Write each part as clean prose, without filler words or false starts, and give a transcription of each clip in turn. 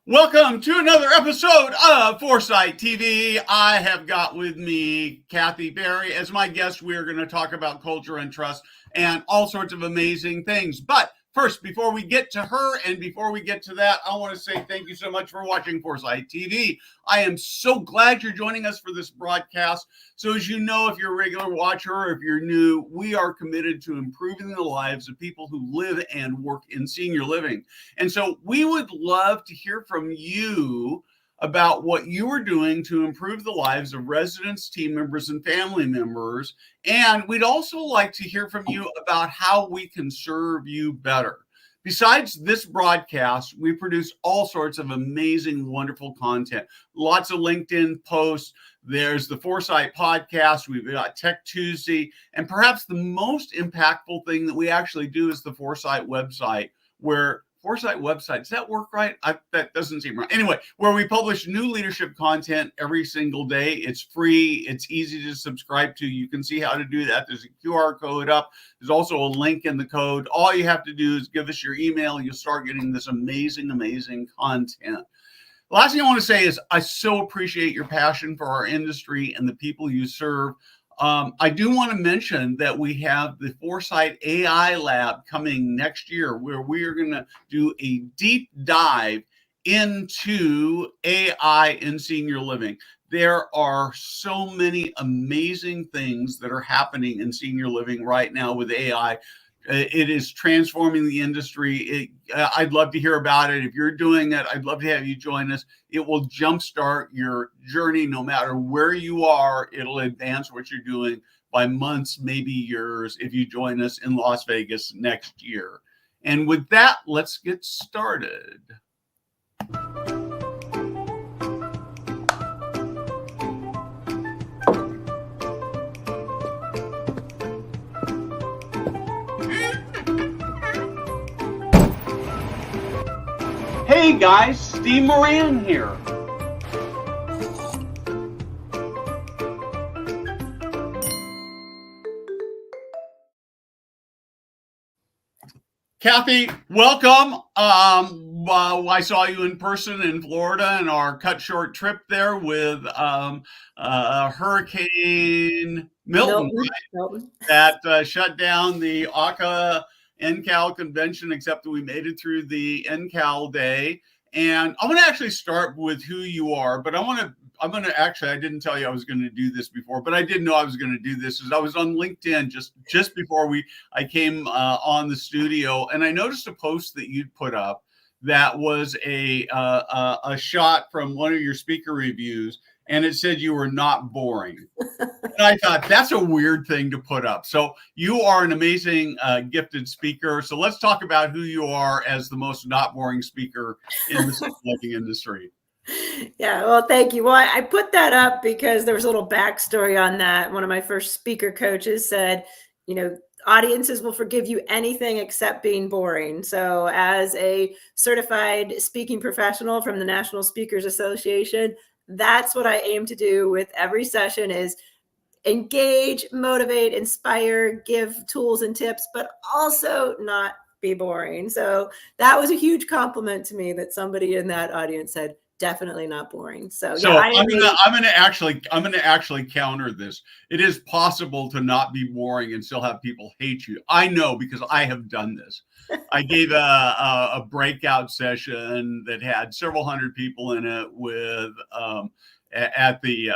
Welcome to another episode of Foresight TV. I have got with me Kathy Parry as my guest. We are going to talk about culture and trust and all sorts of amazing things. But first, before we get to her and before we get to that, I want to say thank you so much for watching Foresight TV. I am so glad you're joining us for this broadcast. So as you know, if you're a regular watcher or if you're new, we are committed to improving the lives of people who live and work in senior living. And so we would love to hear from you about what you are doing to improve the lives of residents, team members, and family members. And we'd also like to hear from you about how we can serve you better. Besides this broadcast, we produce all sorts of amazing, wonderful content. Lots of LinkedIn posts. There's the Foresight podcast. We've got Tech Tuesday. And perhaps the most impactful thing that we actually do is the Foresight website, where Foresight website, does that work right? That doesn't seem right. Anyway, where we publish new leadership content every single day. It's free. It's easy to subscribe to. You can see how to do that. There's a QR code up. There's also a link in the code. All you have to do is give us your email. You'll start getting this amazing, amazing content. The last thing I want to say is I so appreciate your passion for our industry and the people you serve. I do want to mention that we have the Foresight AI Lab coming next year, where we are going to do a deep dive into AI in senior living. There are so many amazing things that are happening in senior living right now with AI. It is transforming the industry. I'd love to hear about it. If you're doing it, I'd love to have you join us. It will jumpstart your journey no matter where you are. It'll advance what you're doing by months, maybe years, if you join us in Las Vegas next year. And with that, let's get started. Hey guys, Steve Moran here. Kathy, welcome. I saw you in person in Florida in our cut short trip there with Hurricane Milton, right? That shut down the ACA NCAL convention, except that we made it through the NCAL day. And I'm going to actually start with who you are, but I'm going to actually, I didn't tell you I was going to do this before, but I didn't know I was going to do this. As I was on LinkedIn just before I came on the studio, and I noticed a post that you'd put up that was a shot from one of your speaker reviews, and it said you were not boring. And I thought that's a weird thing to put up. So you are an amazing, gifted speaker. So let's talk about who you are as the most not boring speaker in the senior living industry. Yeah, well, thank you. Well, I put that up because there was a little backstory on that. One of my first speaker coaches said, audiences will forgive you anything except being boring. So as a certified speaking professional from the National Speakers Association, that's what I aim to do with every session is engage, motivate, inspire, give tools and tips, but also not be boring. So that was a huge compliment to me that somebody in that audience said, definitely not boring. So yeah, I'm gonna actually counter this. It is possible to not be boring and still have people hate you. I know because I have done this. I gave a breakout session that had several hundred people in it with at the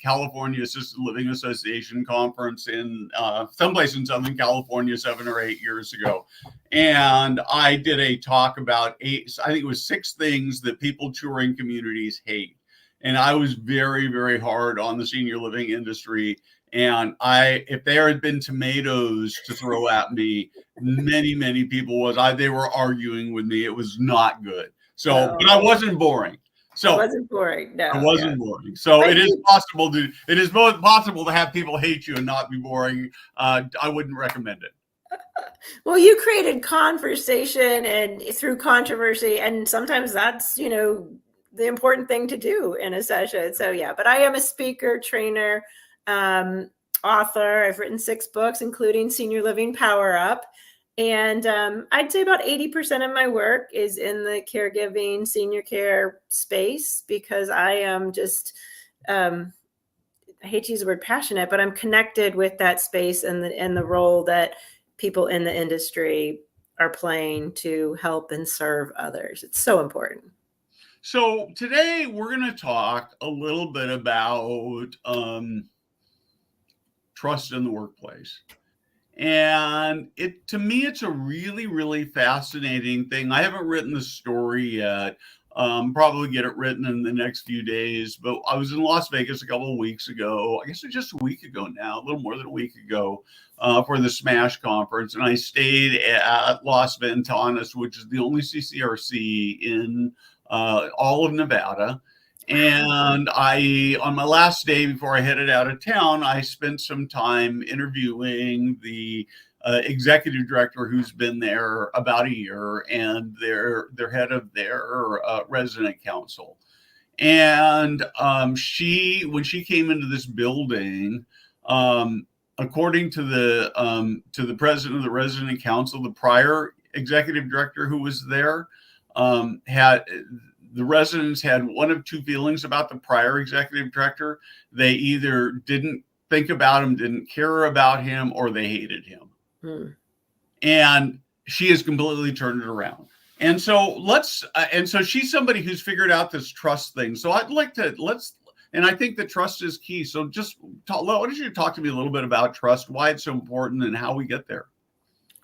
California Assisted Living Association conference in someplace in Southern California 7 or 8 years ago. And I did a talk about I think it was 6 things that people touring communities hate. And I was very, very hard on the senior living industry. And if there had been tomatoes to throw at me, many people they were arguing with me. It was not good. So, but I wasn't boring. So it wasn't boring. No, it wasn't boring. So it is possible to have people hate you and not be boring. I wouldn't recommend it. Well, you created conversation and through controversy, and sometimes that's, the important thing to do in a session. So yeah, but I am a speaker, trainer, author. I've written 6 books, including Senior Living Power Up. And I'd say about 80% of my work is in the caregiving, senior care space, because I am just, I hate to use the word passionate, but I'm connected with that space and the role that people in the industry are playing to help and serve others. It's so important. So today we're going to talk a little bit about trust in the workplace. And to me, it's a really, really fascinating thing. I haven't written the story yet. Probably get it written in the next few days. But I was in Las Vegas a couple of weeks ago. I guess it's just a week ago now, a little more than a week ago, for the Smash conference. And I stayed at Las Ventanas, which is the only CCRC in all of Nevada. And on my last day before I headed out of town, I spent some time interviewing the executive director who's been there about a year, and their head of their resident council. And when she came into this building, according to the president of the resident council, the prior executive director who was there had. The residents had one of two feelings about the prior executive director. They either didn't think about him, didn't care about him, or they hated him. And she has completely turned it around. And so so she's somebody who's figured out this trust thing. So I'd like to and I think that trust is key. So why don't you talk to me a little bit about trust, why it's so important, and how we get there?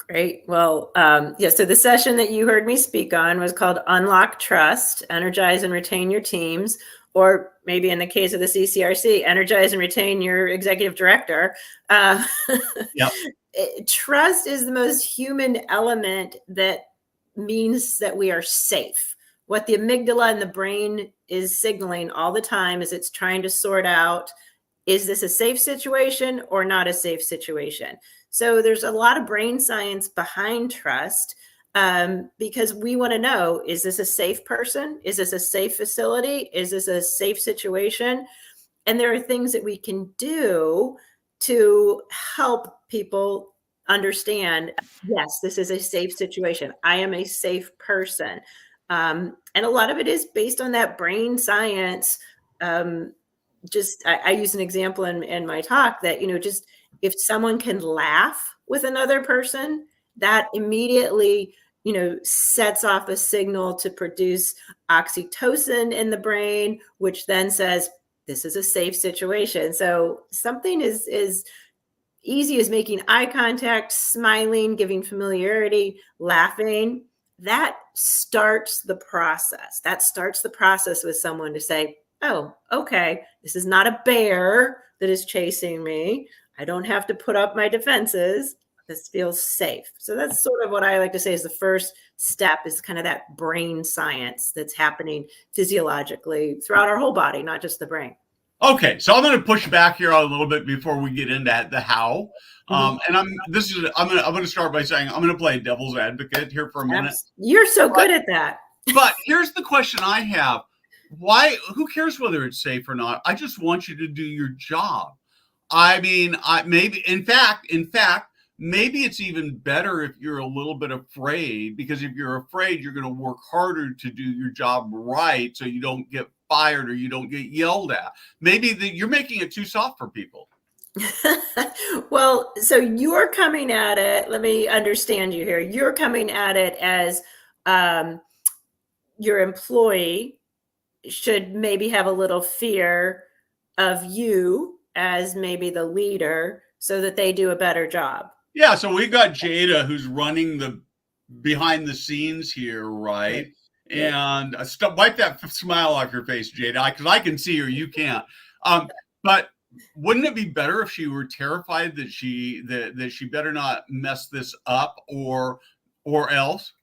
Great. Well, so the session that you heard me speak on was called Unlock Trust, Energize and Retain Your Teams, or maybe in the case of the CCRC, Energize and Retain Your Executive Director. Yep. Trust is the most human element that means that we are safe. What the amygdala and the brain is signaling all the time is it's trying to sort out, is this a safe situation or not a safe situation? So there's a lot of brain science behind trust, because we want to know, is this a safe person? Is this a safe facility? Is this a safe situation? And there are things that we can do to help people understand, yes, this is a safe situation. I am a safe person. And a lot of it is based on that brain science. I use an example in my talk that, just if someone can laugh with another person, that immediately, sets off a signal to produce oxytocin in the brain, which then says, this is a safe situation. So something is easy as making eye contact, smiling, giving familiarity, laughing. That starts the process. That starts the process with someone to say, oh, okay, this is not a bear that is chasing me. I don't have to put up my defenses. This feels safe. So that's sort of what I like to say is the first step, is kind of that brain science that's happening physiologically throughout our whole body, not just the brain. Okay, so I'm going to push back here a little bit before we get into the how. And I'm going to start by saying I'm going to play devil's advocate here for a minute. You're so good at that. But here's the question I have: why? Who cares whether it's safe or not? I just want you to do your job. I mean, in fact, maybe it's even better if you're a little bit afraid, because if you're afraid, you're going to work harder to do your job right, so you don't get fired or you don't get yelled at. Maybe you're making it too soft for people. Well, so you're coming at it. Let me understand you here. You're coming at it as your employee should maybe have a little fear of you as maybe the leader, so that they do a better job. Yeah. So we've got Jada, who's running the behind the scenes here, right? And wipe that smile off your face, Jada, because I can see her, you can't. But wouldn't it be better if she were terrified that she better not mess this up or else?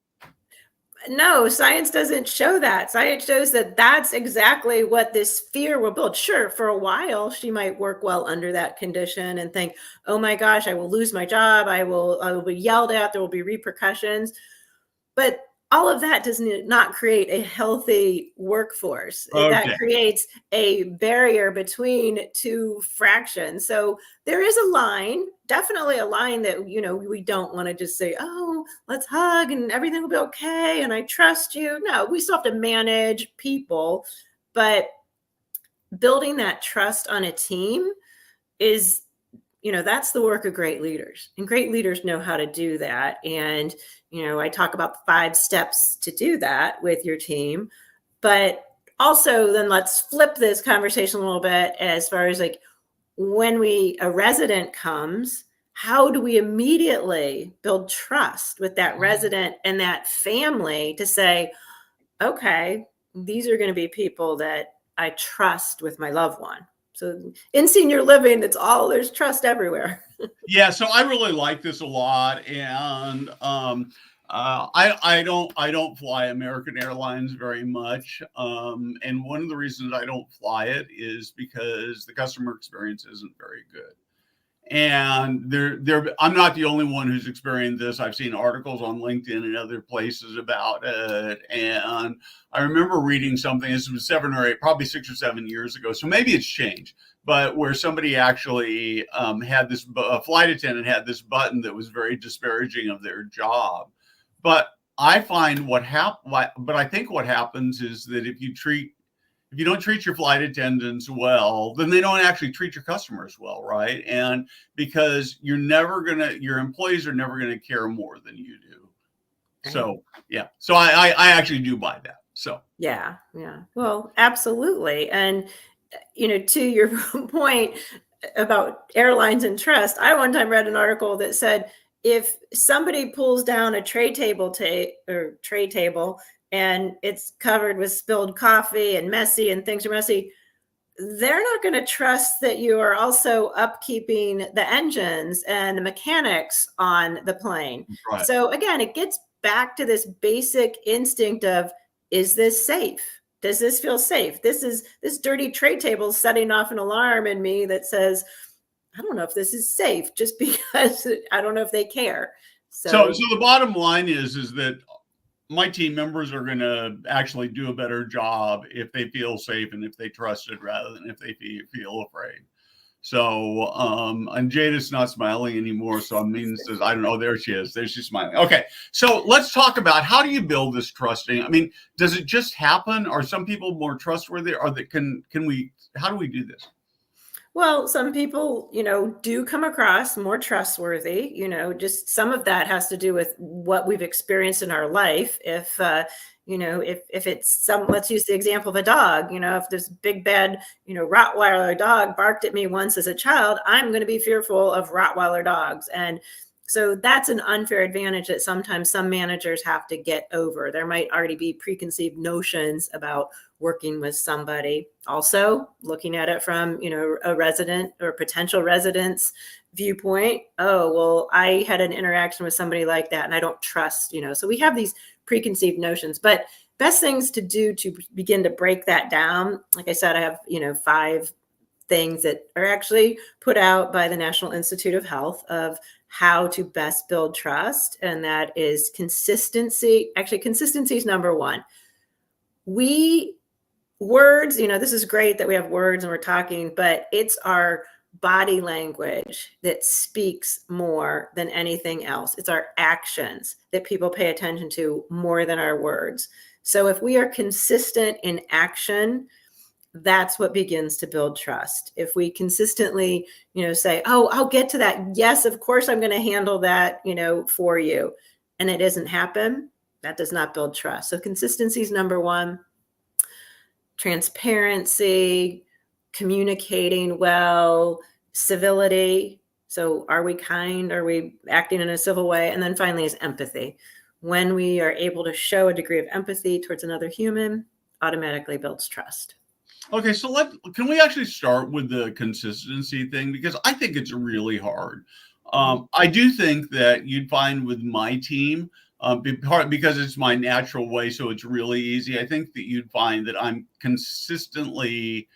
No, science doesn't show that. Science shows that that's exactly what this fear will build. Sure, for a while, she might work well under that condition and think, oh my gosh, I will lose my job. I will be yelled at. There will be repercussions. But all of that does not create a healthy workforce. That Okay. creates a barrier between two fractions. So there is a line, definitely a line that, we don't want to just say, oh, let's hug and everything will be okay and I trust you. No, we still have to manage people, but building that trust on a team is, that's the work of great leaders, and great leaders know how to do that. And I talk about the 5 steps to do that with your team, but also then let's flip this conversation a little bit as far as like when a resident comes, how do we immediately build trust with that resident and that family to say, okay, these are going to be people that I trust with my loved one. So in senior living, there's trust everywhere. Yeah, so I really like this a lot, and I don't fly American Airlines very much, and one of the reasons I don't fly it is because the customer experience isn't very good. And I'm not the only one who's experienced this. I've seen articles on LinkedIn and other places about it. And I remember reading something, this was 7 or 8, probably 6 or 7 years ago. So maybe it's changed, but where somebody actually had this, a flight attendant had this button that was very disparaging of their job. But I find but I think what happens is that if you don't treat your flight attendants well, then they don't actually treat your customers well, right? And because your employees are never gonna care more than you do. So yeah, so I actually do buy that. So yeah, well, absolutely. And to your point about airlines and trust, I one time read an article that said if somebody pulls down a tray table and it's covered with spilled coffee and messy and things are messy, they're not going to trust that you are also upkeeping the engines and the mechanics on the plane. right. So again, it gets back to this basic instinct of, is this safe? Does this feel safe? This dirty tray table setting off an alarm in me that says, I don't know if this is safe, just because I don't know if they care. So the bottom line is that my team members are going to actually do a better job if they feel safe and if they trust it rather than if they feel afraid. So, and Jada's not smiling anymore. So Amin says, I don't know. There she is. There she's smiling. Okay. So let's talk about how do you build this trusting? I mean, does it just happen? Are some people more trustworthy? How do we do this? Well, some people, do come across more trustworthy. Just some of that has to do with what we've experienced in our life. If it's let's use the example of a dog, if this big bad, Rottweiler dog barked at me once as a child, I'm going to be fearful of Rottweiler dogs. And so that's an unfair advantage that sometimes some managers have to get over. There might already be preconceived notions about working with somebody. Also, looking at it from, a resident or potential resident's viewpoint. Oh, well, I had an interaction with somebody like that and I don't trust, so we have these preconceived notions. But best things to do to begin to break that down, like I said, I have, 5 things that are actually put out by the National Institute of Health of how to best build trust. And that is consistency. Actually, consistency is number 1. Words, this is great that we have words and we're talking, but it's our body language that speaks more than anything else. It's our actions that people pay attention to more than our words. So if we are consistent in action, that's what begins to build trust. If we consistently, say, oh, I'll get to that. Yes, of course, I'm going to handle that, for you. And it doesn't happen. That does not build trust. So consistency is number 1. Transparency, communicating well, civility. So are we kind? Are we acting in a civil way? And then finally is empathy. When we are able to show a degree of empathy towards another human, automatically builds trust. Okay, so can we actually start with the consistency thing? Because I think it's really hard. I do think that you'd find with my team, because it's my natural way, so it's really easy. I think that you'd find that I'm consistently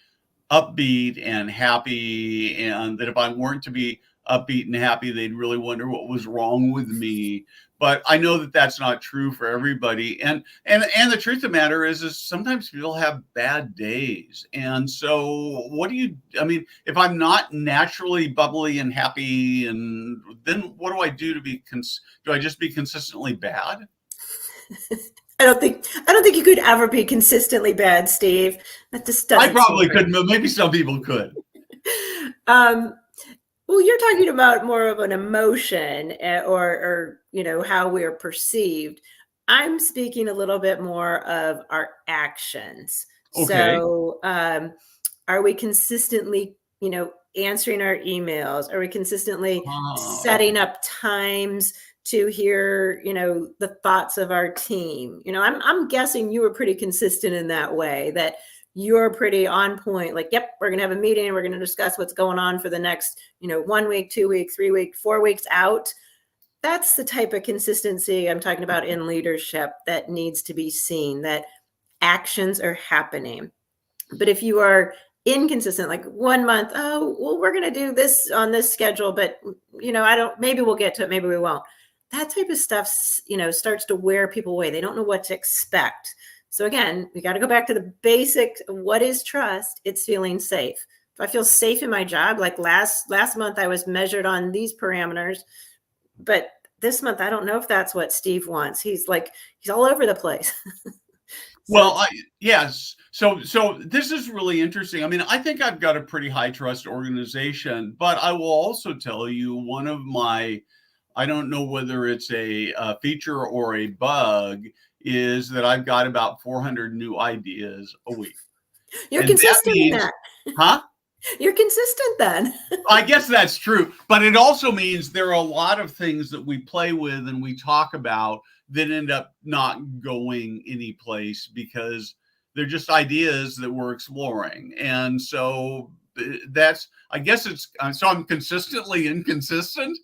upbeat and happy, and that if I weren't to be, upbeat and happy, they'd really wonder what was wrong with me. But I know that that's not true for everybody. And the truth of the matter is sometimes people have bad days. And so what do you, I mean, if I'm not naturally bubbly and happy, and then what do I do to be, do I just be consistently bad? I don't think you could ever be consistently bad, Steve. That just I doesn't probably seem right. could, but maybe some people could. Well, you're talking about more of an emotion, or how we're perceived. I'm speaking a little bit more of our actions. Okay. So, are we consistently, answering our emails? Are we consistently setting Okay. up times to hear, the thoughts of our team? I'm guessing you were pretty consistent in that way, that you're pretty on point. Like, yep, we're going to have a meeting. We're going to discuss what's going on for the next, 1 week, 2 weeks, 3 weeks, 4 weeks out. That's the type of consistency I'm talking about in leadership that needs to be seen, that actions are happening. But if you are inconsistent, like 1 month, oh, well, we're going to do this on this schedule, but maybe we'll get to it, maybe we won't. That type of stuff, starts to wear people away. They don't know what to expect. So again, we got to go back to the basic. What is trust? It's feeling safe. If I feel safe in my job, like last month, I was measured on these parameters, but this month, I don't know if that's what Steve wants. He's all over the place. Well, yes. So this is really interesting. I mean, I think I've got a pretty high trust organization, but I will also tell you one of my, I don't know whether it's a feature or a bug, is that I've got about 400 new ideas a week. You're And that consistent in means, that. huh? You're consistent then. I guess that's true, but it also means there are a lot of things that we play with and we talk about that end up not going any place because they're just ideas that we're exploring. And so that's, I guess it's, so I'm consistently inconsistent.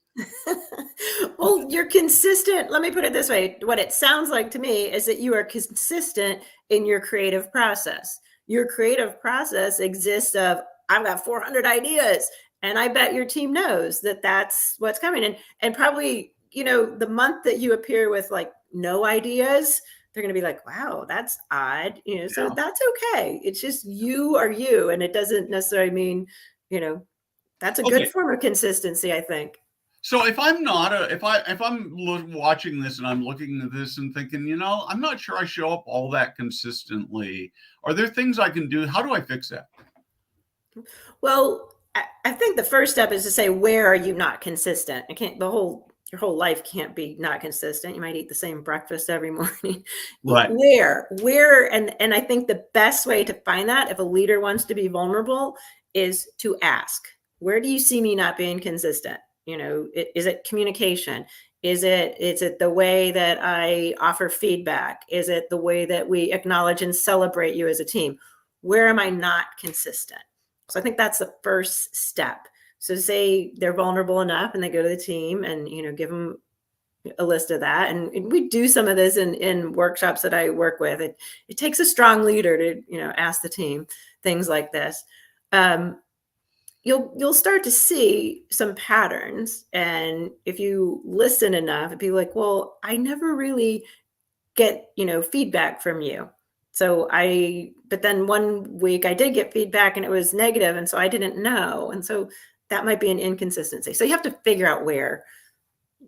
Well, you're consistent. Let me put it this way. What it sounds like to me is that you are consistent in your creative process. Your creative process exists of, I've got 400 ideas, and I bet your team knows that that's what's coming. And probably, the month that you appear with like no ideas, they're going to be like, wow, that's odd. So Yeah. that's okay. It's just you are you. And it doesn't necessarily mean, that's a good Okay. form of consistency, I think. So if I'm not if I'm watching this and I'm looking at this and thinking, I'm not sure I show up all that consistently. Are there things I can do? How do I fix that? Well, I think the first step is to say, where are you not consistent? Your whole life can't be not consistent. You might eat the same breakfast every morning. Right. Where, and I think the best way to find that, if a leader wants to be vulnerable, is to ask, where do you see me not being consistent? Is it communication? Is it the way that I offer feedback? Is it the way that we acknowledge and celebrate you as a team? Where am I not consistent? So I think that's the first step. So say they're vulnerable enough and they go to the team and, give them a list of that. And we do some of this in workshops that I work with. It takes a strong leader to, ask the team things like this. You'll start to see some patterns. And if you listen enough, it'd be like, well, I never really get, feedback from you. But then 1 week I did get feedback and it was negative. And so I didn't know. And so that might be an inconsistency. So you have to figure out where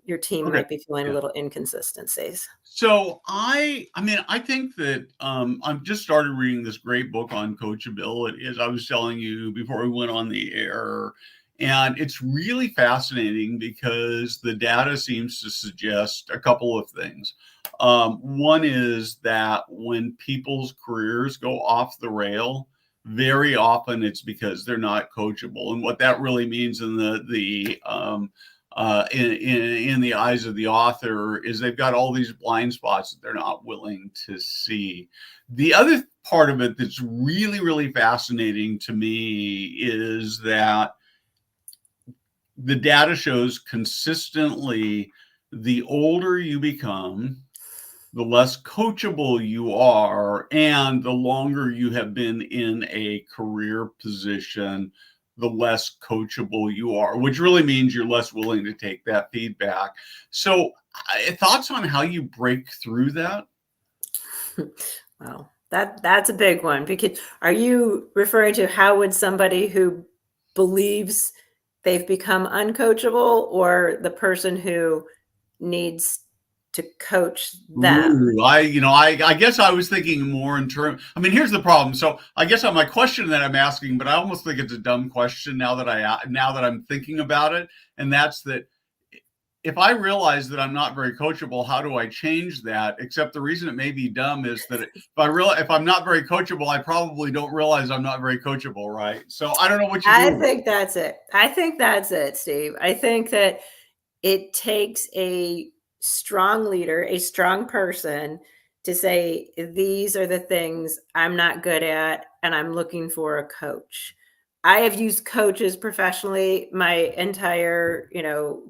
your team Okay. might be feeling Yeah. a little inconsistencies. So I mean, I think that I've just started reading this great book on coachability, as I was telling you before we went on the air. And it's really fascinating because the data seems to suggest a couple of things. One is that when people's careers go off the rail, very often it's because they're not coachable. And what that really means in in the eyes of the author is they've got all these blind spots that they're not willing to see. The other part of it that's really, really fascinating to me is that the data shows consistently the older you become, the less coachable you are, and the longer you have been in a career position, the less coachable you are, which really means you're less willing to take that feedback. So, thoughts on how you break through that? Well, that's a big one, because are you referring to how would somebody who believes they've become uncoachable, or the person who needs to coach them? Ooh, I guess I was thinking more in terms. I mean, here's the problem. So I guess my question that I'm asking, but I almost think it's a dumb question now that I'm thinking about it, and that's that if I realize that I'm not very coachable, how do I change that? Except the reason it may be dumb is that if I'm not very coachable, I probably don't realize I'm not very coachable, right? So I don't know what you I do. think that's it. I think that's it, Steve. I think that it takes a strong leader, a strong person, to say, these are the things I'm not good at, and I'm looking for a coach. I have used coaches professionally my entire,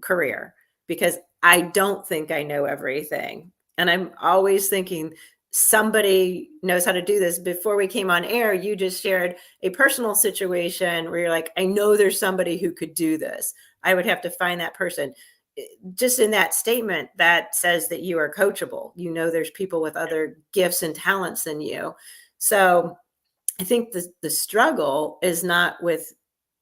career, because I don't think I know everything. And I'm always thinking somebody knows how to do this. Before we came on air, you just shared a personal situation where you're like, I know there's somebody who could do this. I would have to find that person. Just in that statement, that says that you are coachable. There's people with other gifts and talents than you. So I think the struggle is not with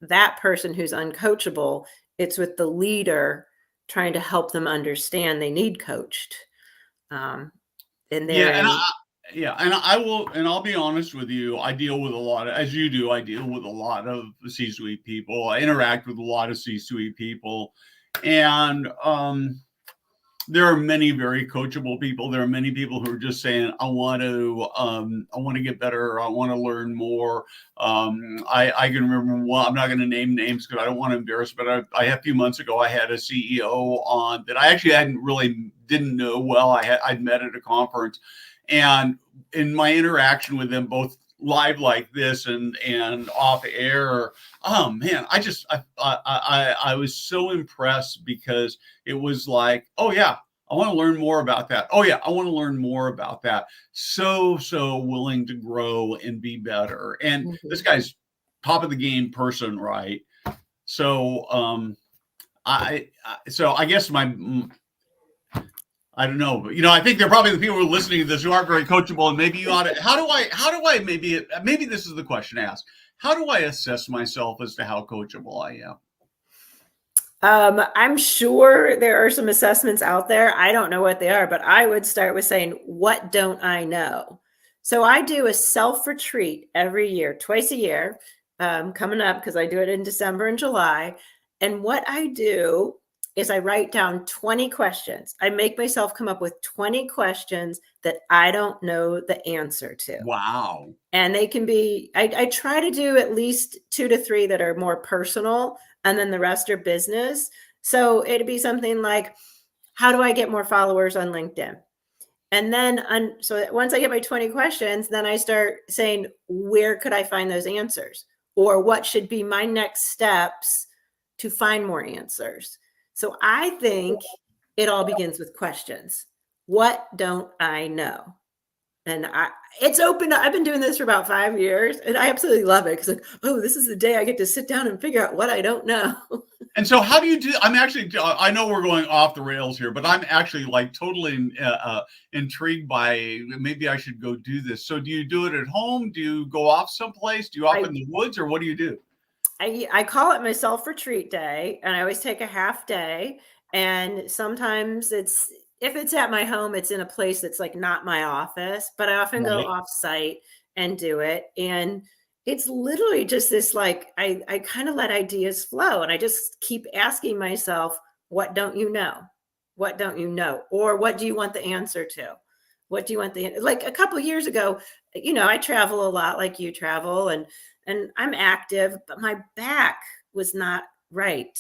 that person who's uncoachable. It's with the leader trying to help them understand they need coached. And Yeah, and therein, I'll be honest with you. I deal with a lot of, as you do, I deal with a lot of C-suite people. I interact with a lot of C-suite people, and there are many very coachable people. There are many people who are just saying, I want to get better. I want to learn more. I can remember one, I'm not going to name names because I don't want to embarrass, but I a few months ago, I had a CEO on that I actually didn't know well. I'd met at a conference, and in my interaction with them, both live like this and off air, oh man, I was so impressed, because it was like, oh yeah, I want to learn more about that. Oh yeah, I want to learn more about that. So willing to grow and be better. And this guy's top of the game person, right? So I guess I don't know, but I think they're probably the people who are listening to this who aren't very coachable, and maybe you ought to. How do I maybe this is the question to ask. How do I assess myself as to how coachable I am? I'm sure there are some assessments out there. I don't know what they are, but I would start with saying, what don't I know? So I do a self retreat every year, twice a year, coming up, because I do it in December and July. And what I do is I write down 20 questions. I make myself come up with 20 questions that I don't know the answer to. Wow. And they can be, I try to do at least 2 to 3 that are more personal, and then the rest are business. So it'd be something like, how do I get more followers on LinkedIn? And then so once I get my 20 questions, then I start saying, where could I find those answers? Or what should be my next steps to find more answers? So I think it all begins with questions. What don't I know? And it's open. I've been doing this for about 5 years, and I absolutely love it, because like, oh, this is the day I get to sit down and figure out what I don't know. And so how do you do? I'm actually, I know we're going off the rails here, but I'm actually like totally intrigued by, maybe I should go do this. So do you do it at home? Do you go off someplace? Do you off in the woods, or what do you do? I call it my self retreat day, and I always take a half day. And sometimes if it's at my home, it's in a place that's like not my office, but I often go Right. off site and do it. And it's literally just this, like, I kind of let ideas flow, and I just keep asking myself, what don't you know? What don't you know? Or what do you want the answer to? What do you want like a couple of years ago, I travel a lot like you travel, and I'm active, but my back was not right.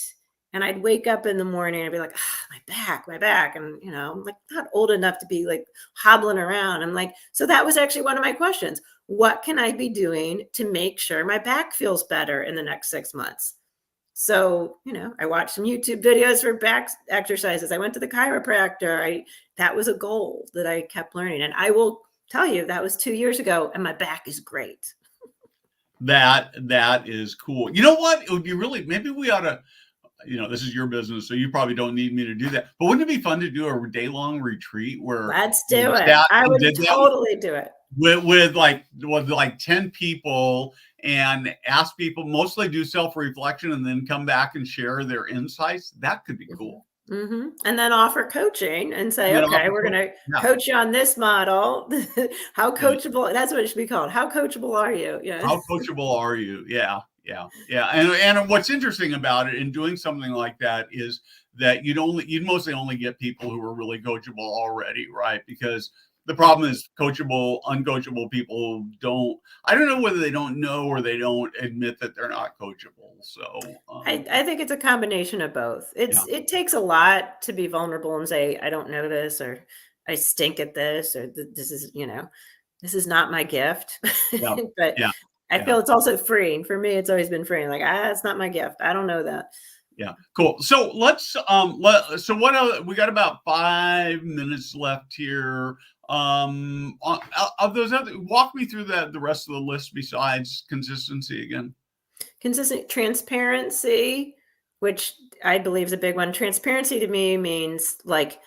And I'd wake up in the morning and I'd be like, my back. And, I'm like not old enough to be like hobbling around. I'm like, so that was actually one of my questions. What can I be doing to make sure my back feels better in the next 6 months? So, I watched some YouTube videos for back exercises. I went to the chiropractor. That was a goal that I kept learning. And I will tell you, that was 2 years ago, and my back is great. That is cool. You know what? It would be really, maybe we ought to, this is your business, so you probably don't need me to do that. But wouldn't it be fun to do a day-long retreat where Let's you do it. sat I and would did that totally do it. with 10 people and ask people, mostly do self-reflection and then come back and share their insights? That could be cool. Mm-hmm. And then offer coaching and say, And okay, we're going to coach you on this model. How coachable, that's what it should be called. How coachable are you? Yeah. How coachable are you? Yeah. And what's interesting about it in doing something like that is that you'd mostly only get people who are really coachable already, right? Because the problem is uncoachable people I don't know whether they don't know or they don't admit that they're not coachable. So I think it's a combination of both. It takes a lot to be vulnerable and say, I don't know this, or I stink at this, or this is not my gift. But I feel it's also freeing. For me, it's always been freeing. Like, it's not my gift. I don't know that. Yeah, cool. So let's so what else, we got about 5 minutes left here. Of those walk me through the rest of the list besides consistency again. Consistent transparency, which I believe is a big one. Transparency to me means like,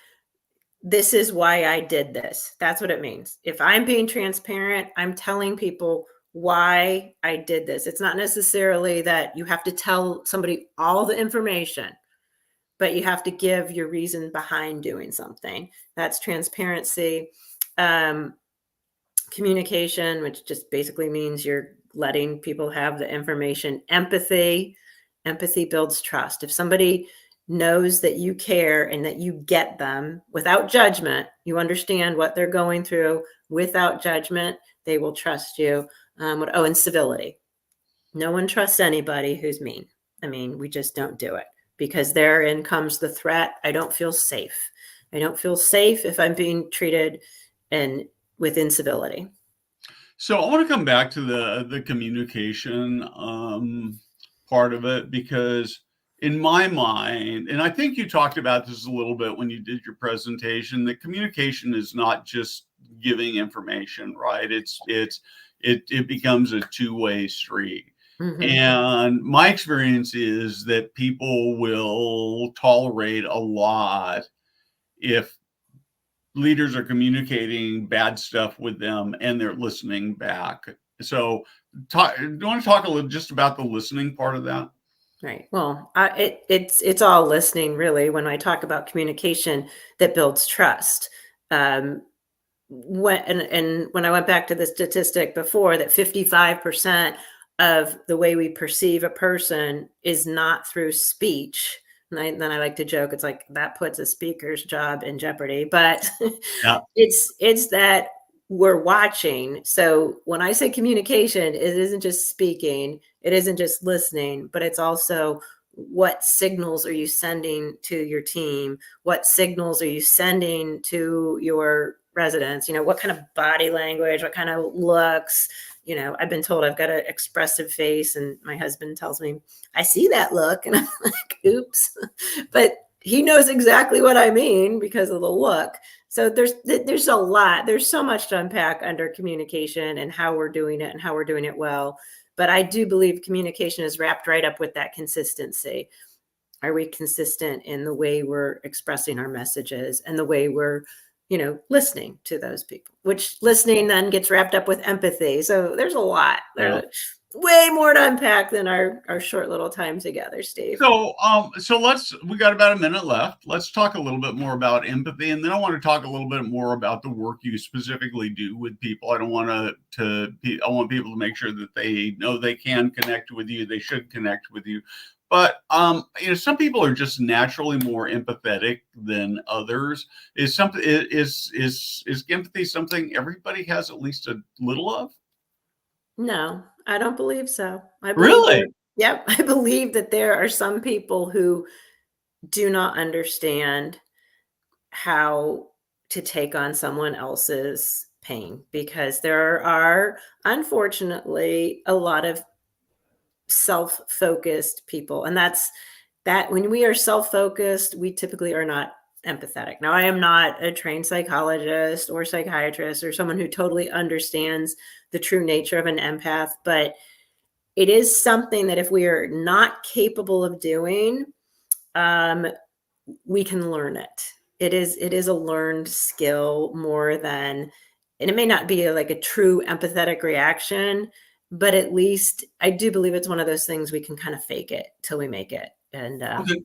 this is why I did this. That's what it means. If I'm being transparent, I'm telling people why I did this. It's not necessarily that you have to tell somebody all the information, but you have to give your reason behind doing something. That's transparency. Communication, which just basically means you're letting people have the information. Empathy builds trust. If somebody knows that you care and that you get them without judgment, you understand what they're going through without judgment, they will trust you. And civility. No one trusts anybody who's mean. I mean, we just don't do it, because therein comes the threat. I don't feel safe. I don't feel safe if I'm being treated with incivility. So I want to come back to the communication part of it, because in my mind, and I think you talked about this a little bit when you did your presentation, that communication is not just giving information, right? It becomes a two-way street. Mm-hmm. And my experience is that people will tolerate a lot if leaders are communicating bad stuff with them and they're listening back. So do you want to talk a little just about the listening part of that? Right. Well, it's all listening, really. When I talk about communication that builds trust, when I went back to the statistic before, that 55% of the way we perceive a person is not through speech. And then I like to joke, it's like that puts a speaker's job in jeopardy, but it's that we're watching. So when I say communication, it isn't just speaking, it isn't just listening, but it's also, what signals are you sending to your team? What signals are you sending to your residents? What kind of body language, what kind of looks? I've been told I've got an expressive face, and my husband tells me, I see that look. And I'm like, oops. But he knows exactly what I mean because of the look. So there's a lot. There's so much to unpack under communication and how we're doing it and how we're doing it well. But I do believe communication is wrapped right up with that consistency. Are we consistent in the way we're expressing our messages and the way we're, listening to those people, which listening then gets wrapped up with empathy. So there's a lot. There's way more to unpack than our short little time together, Steve. So we got about a minute left. Let's talk a little bit more about empathy. And then I want to talk a little bit more about the work you specifically do with people. I want people to make sure that they know they can connect with you. They should connect with you. But some people are just naturally more empathetic than others. Is empathy something everybody has at least a little of? No, I don't believe so. Really? Yep. I believe that there are some people who do not understand how to take on someone else's pain, because there are, unfortunately, a lot of self-focused people. And that when we are self-focused, we typically are not empathetic. Now, I am not a trained psychologist or psychiatrist or someone who totally understands the true nature of an empath, but it is something that if we are not capable of doing, we can learn it. It is a learned skill more than, and it may not be like a true empathetic reaction, but at least I do believe it's one of those things we can kind of fake it till we make it. And Okay.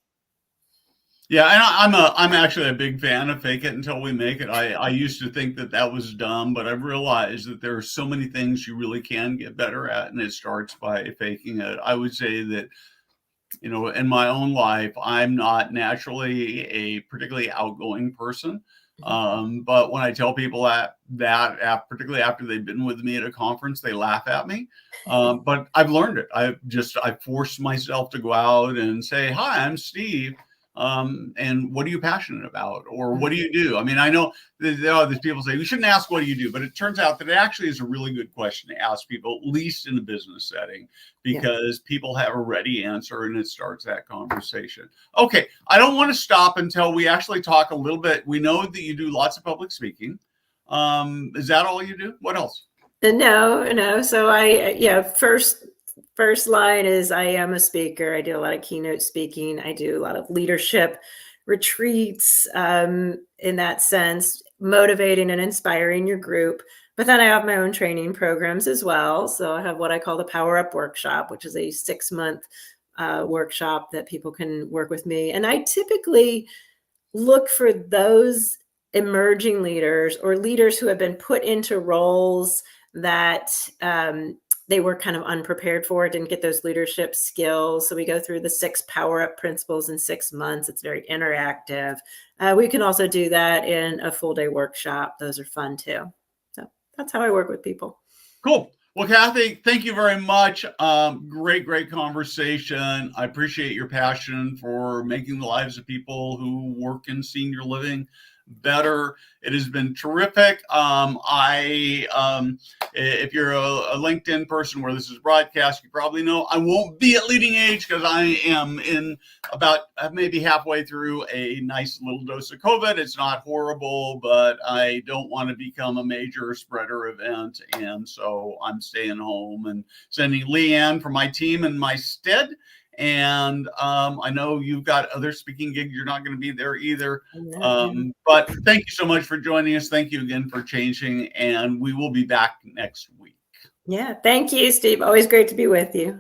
Yeah, and I'm actually a big fan of fake it until we make it. I used to think that that was dumb, but I've realized that there are so many things you really can get better at, and it starts by faking it. I would say that, you know, in my own life, I'm not naturally a particularly outgoing person. But when I tell people particularly after they've been with me at a conference, they laugh at me. But I've learned it. I forced myself to go out and say, "Hi, I'm Steve. And what are you passionate about? Or what do you do?" I mean, I know these people say, "We shouldn't ask what do you do," but it turns out that it actually is a really good question to ask people, at least in a business setting, because people have a ready answer and it starts that conversation. Okay, I don't want to stop until we actually talk a little bit. We know that you do lots of public speaking. Is that all you do? What else? No. So first line is I am a speaker. I do a lot of keynote speaking. I do a lot of leadership retreats, in that sense, motivating and inspiring your group. But then I have my own training programs as well. So I have what I call the Power Up Workshop, which is a 6-month workshop that people can work with me. And I typically look for those emerging leaders or leaders who have been put into roles that they were kind of unprepared for, didn't get those leadership skills. So we go through the 6 Power Up principles in 6 months. It's very interactive. We can also do that in a full day workshop. Those are fun too. So that's how I work with people. Cool. Well, Kathy, thank you very much. Great conversation. I appreciate your passion for making the lives of people who work in senior living better. It has been terrific. If you're a LinkedIn person where this is broadcast, you probably know I won't be at leading age because I am in about maybe halfway through a nice little dose of COVID. It's not horrible, but I don't want to become a major spreader event. And so I'm staying home and sending Leanne from my team in my stead. And I know you've got other speaking gigs. You're not going to be there either. But thank you so much for joining us. Thank you again for changing. And we will be back next week. Yeah. Thank you, Steve. Always great to be with you.